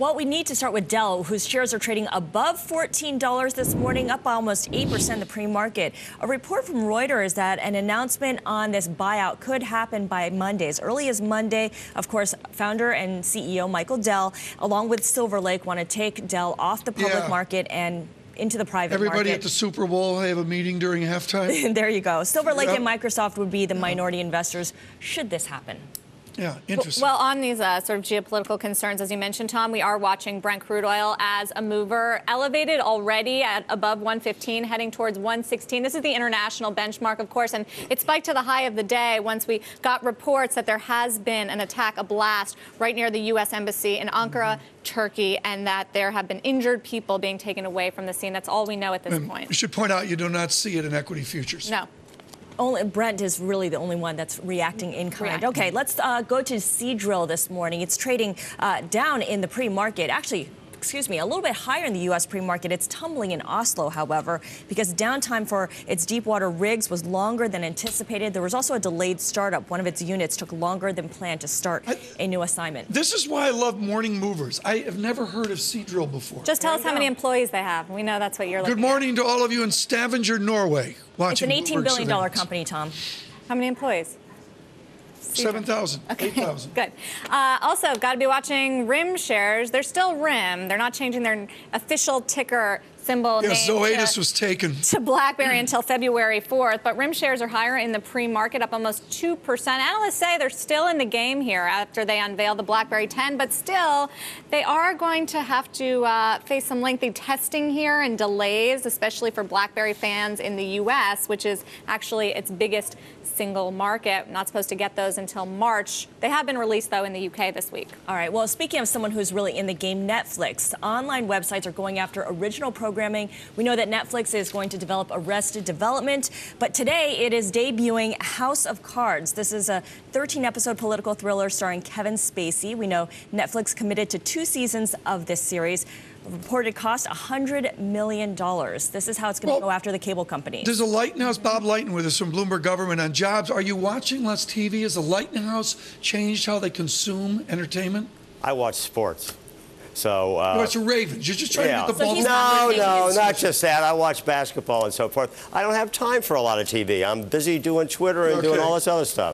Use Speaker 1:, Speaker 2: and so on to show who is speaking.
Speaker 1: Well, we need to start with Dell, whose shares are trading above $14 this morning, up almost 8% in the pre-market. A report from Reuters is that an announcement on this buyout could happen by Monday. As early as Monday, of course, founder and CEO Michael Dell, along with Silver Lake, want to take Dell off the public market and into the private market.
Speaker 2: Everybody at the Super Bowl have a meeting during halftime.
Speaker 1: There you go. Silver Lake and Microsoft would be the minority investors should this happen.
Speaker 2: Yeah, interesting.
Speaker 3: Well, on these sort of geopolitical concerns, as you mentioned, Tom, we are watching Brent crude oil as a mover, elevated already at above 115, heading towards 116. This is the international benchmark, of course, and it spiked to the high of the day once we got reports that there has been an attack, a blast, right near the U.S. Embassy in Ankara, Turkey, and that there have been injured people being taken away from the scene. That's all we know at this point.
Speaker 2: We should point out you do not see it in equity futures.
Speaker 3: No.
Speaker 1: Brent is really the only one that's reacting in kind. Okay, let's go to Seadrill this morning. It's trading down in the pre-market. Actually, excuse me, a little bit higher in the U.S. pre-market. It's tumbling in Oslo, however, because downtime for its deepwater rigs was longer than anticipated. There was also a delayed startup. One of its units took longer than planned to start a new assignment.
Speaker 2: This is why I love morning movers. I have never heard of Seadrill before.
Speaker 3: Just tell us how many employees they have. We know that's what you're looking at.
Speaker 2: Good morning to all of you in Stavanger, Norway, watching.
Speaker 1: It's an $18 billion company, Tom.
Speaker 3: How many employees?
Speaker 2: 7,000,
Speaker 3: okay.
Speaker 2: 8,000.
Speaker 3: Good. Also, got to be watching RIM shares. They're still RIM. They're not changing their official ticker symbol name
Speaker 2: Zoetis was taken
Speaker 3: to BlackBerry until February 4th. But RIM shares are higher in the pre-market, up almost 2%. Analysts say they're still in the game here after they unveil the BlackBerry 10. But still, they are going to have to face some lengthy testing here and delays, especially for BlackBerry fans in the U.S., which is actually its biggest single market. Not supposed to get those until March. They have been released, though, in the UK this week.
Speaker 1: All right. Well, speaking of someone who's really in the game, Netflix. Online websites are going after original programming. We know that Netflix is going to develop Arrested Development, but today it is debuting House of Cards. This is a 13-episode political thriller starring Kevin Spacey. We know Netflix committed to 2 seasons of this series. Reported cost $100 million. This is how it's going to go after the cable companies.
Speaker 2: There's a Lighthouse, Bob Lighton with us from Bloomberg Government on jobs. Are you watching less TV? Has the Lighthouse changed how they consume entertainment?
Speaker 4: I watch sports. So
Speaker 2: you watch the Ravens. You're just trying to get the ball.
Speaker 4: No, not just that. I watch basketball and so forth. I don't have time for a lot of TV. I'm busy doing Twitter and doing all this other stuff.